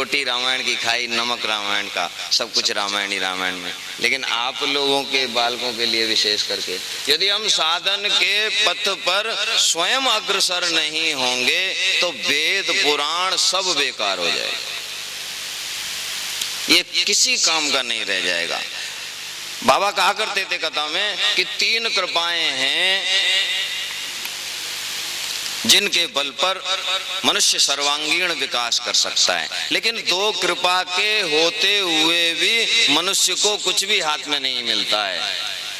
रोटी रामायण की खाई, नमक रामायण का, सब कुछ रामायण ही रामायण में। लेकिन आप लोगों के बालकों के लिए विशेष करके, यदि हम साधन के पथ पर स्वयं अग्रसर नहीं होंगे तो वेद पुराण सब बेकार हो जाएगा, ये किसी काम का नहीं रह जाएगा। बाबा कहा करते थे कथा में कि 3 कृपाएं हैं जिनके बल पर मनुष्य सर्वांगीण विकास कर सकता है, लेकिन 2 कृपा के होते हुए भी मनुष्य को कुछ भी हाथ में नहीं मिलता है।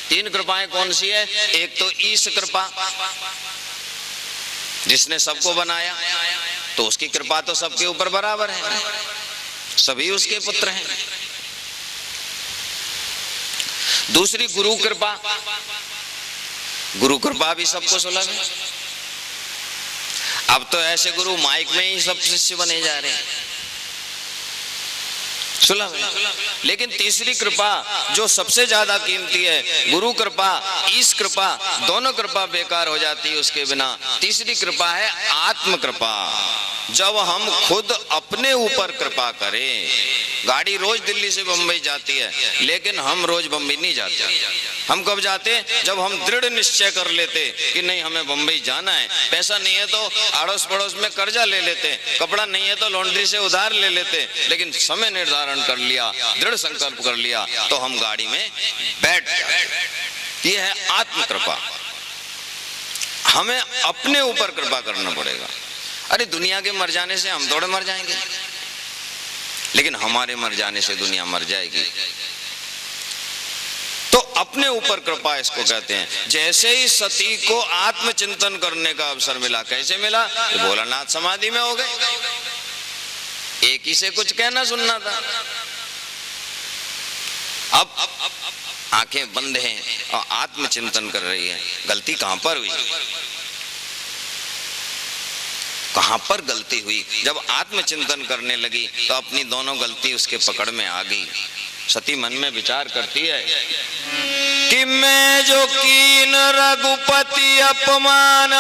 3 कृपाएं कौन सी है? एक तो ईश कृपा, जिसने सबको बनाया तो उसकी कृपा तो सबके ऊपर बराबर है, सभी उसके पुत्र हैं। दूसरी गुरु कृपा, गुरु कृपा भी सबको सुलभ है। अब तो ऐसे गुरु माइक में ही सब शिष्य बने जा रहे हैं, सुलभ है। लेकिन तीसरी कृपा जो सबसे ज्यादा कीमती है, गुरु कृपा, ईश कृपा, दोनों कृपा बेकार हो जाती है उसके बिना। तीसरी कृपा है आत्म कृपा, जब हम खुद अपने ऊपर कृपा करें। गाड़ी रोज दिल्ली से बंबई जाती है, लेकिन हम रोज बंबई नहीं जाते। हम कब जाते? जब हम दृढ़ निश्चय कर लेते कि नहीं हमें बंबई जाना है। पैसा नहीं है तो अड़ोस पड़ोस में कर्जा ले लेते, कपड़ा नहीं है तो लॉन्ड्री से उधार ले लेते, लेकिन समय निर्धारण कर लिया, दृढ़ संकल्प कर लिया तो हम गाड़ी में बैठ जाते। ये है आत्म कृपा। हमें अपने ऊपर कृपा करना पड़ेगा। अरे दुनिया के मर जाने से हम थोड़े मर जाएंगे, लेकिन हमारे मर जाने से दुनिया मर जाएगी। तो अपने ऊपर कृपा इसको कहते हैं। जैसे ही सती को आत्मचिंतन करने का अवसर मिला, कैसे मिला? भोलानाथ समाधि में हो गए, एक ही से कुछ कहना सुनना था। अब आंखें बंद हैं और आत्मचिंतन कर रही है, गलती कहां पर हुई, कहां पर गलती हुई। जब आत्मचिंतन करने लगी तो अपनी दोनों गलती उसके पकड़ में आ गई। सती मन में विचार करती है कि मैं जो कीन रघुपति अपमान,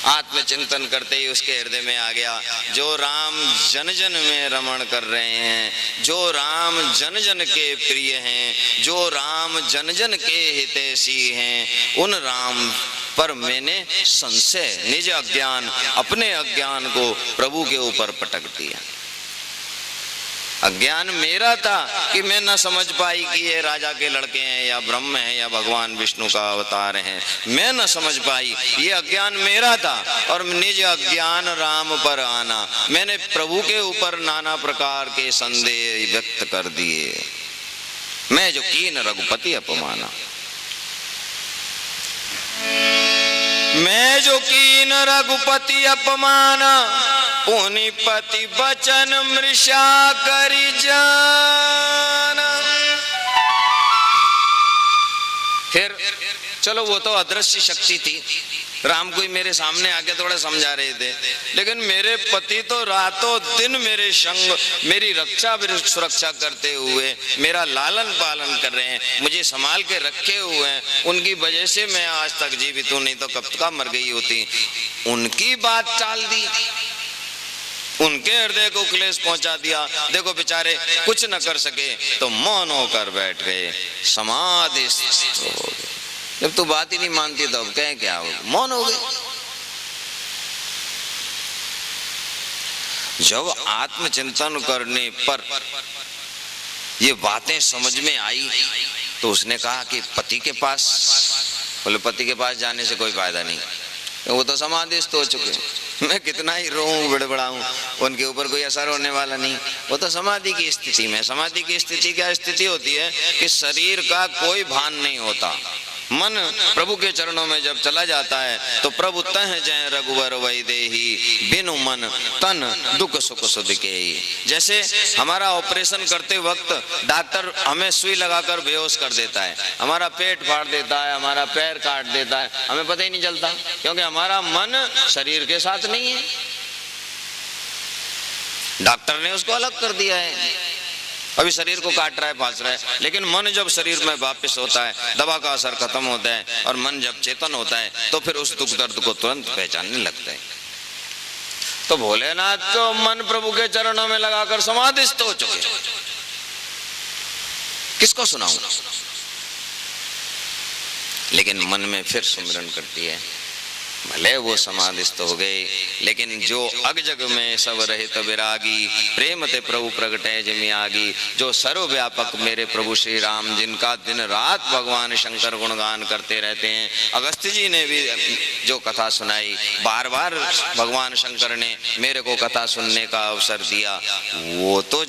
आत्मचिंतन करते ही उसके हृदय में आ गया, जो राम जन जन में रमण कर रहे हैं, जो राम जन जन के प्रिय हैं, जो राम जन जन के हितैषी हैं, उन राम पर मैंने संशय, निज अज्ञान, अपने अज्ञान को प्रभु के ऊपर पटक दिया। अज्ञान मेरा था कि मैं न समझ पाई कि ये राजा के लड़के हैं या ब्रह्म हैं या भगवान विष्णु का अवतार हैं, मैं न समझ पाई, ये अज्ञान मेरा था। और निज अज्ञान राम पर आना, मैंने प्रभु के ऊपर नाना प्रकार के संदेह व्यक्त कर दिए। मैं जो कीन रघुपति अपमाना, मैं जो कीन रघुपति अपमाना, पुनिपति बचन मृषा करि जाना। फिर चलो वो तो अदृश्य शक्ति थी, राम को ही मेरे सामने आके थोड़ा समझा रहे थे, लेकिन मेरे पति तो रातों दिन मेरे संग, मेरी रक्षा सुरक्षा करते हुए मेरा लालन पालन कर रहे हैं, मुझे संभाल के रखे हुए हैं। उनकी वजह से मैं आज तक जीवित हूं, नहीं तो कब का मर गई होती। उनकी बात टाल दी, उनके हृदय को क्लेश पहुंचा दिया। देखो बेचारे कुछ न कर सके तो मौन होकर बैठ गए, समाधि हो गए। जब तू बात ही नहीं मानती तो अब कहे क्या हो, मौन हो गए। जब आत्मचिंतन करने पर ये बातें समझ में आई तो उसने कहा कि पति के पास, बोले पति के पास जाने से कोई फायदा नहीं, वो तो समाधिस्थ हो चुके, मैं कितना ही रोऊं बड़बड़ाऊं उनके ऊपर कोई असर होने वाला नहीं। वो तो समाधि की स्थिति में, समाधि की स्थिति क्या स्थिति होती है कि शरीर का कोई भान नहीं होता, मन प्रभु के चरणों में जब चला जाता है तो प्रभु तह जय रघुवर वैदेही, बिनु मन तन दुख सुख सुध के। जैसे हमारा ऑपरेशन करते वक्त डॉक्टर हमें सुई लगाकर बेहोश कर देता है, हमारा पेट फाड़ देता है, हमारा पैर काट देता है, हमें पता ही नहीं चलता, क्योंकि हमारा मन शरीर के साथ नहीं है, डॉक्टर ने उसको अलग कर दिया है। अभी शरीर को काट रहा है, फांस रहा है, लेकिन मन जब शरीर में वापस होता है, दवा का असर खत्म होता है और मन जब चेतन होता है तो फिर उस दुख दर्द को तुरंत पहचानने लगता है। तो भोलेनाथ तो मन प्रभु के चरणों में लगाकर समाधिस्थ हो चुके, किसको सुनाऊं? लेकिन मन में फिर सुमिरन करती है, भले वो समाधिस्थ हो गए, लेकिन जो अग जग में सब रहित विरागी, प्रेम ते प्रभु प्रगटे जिमि आगी। जो सर्वव्यापक मेरे प्रभु श्री राम, जिनका दिन रात भगवान शंकर गुणगान करते रहते हैं। अगस्त्य जी ने भी जो कथा सुनाई, बार बार भगवान शंकर ने मेरे को कथा सुनने का अवसर दिया, वो तो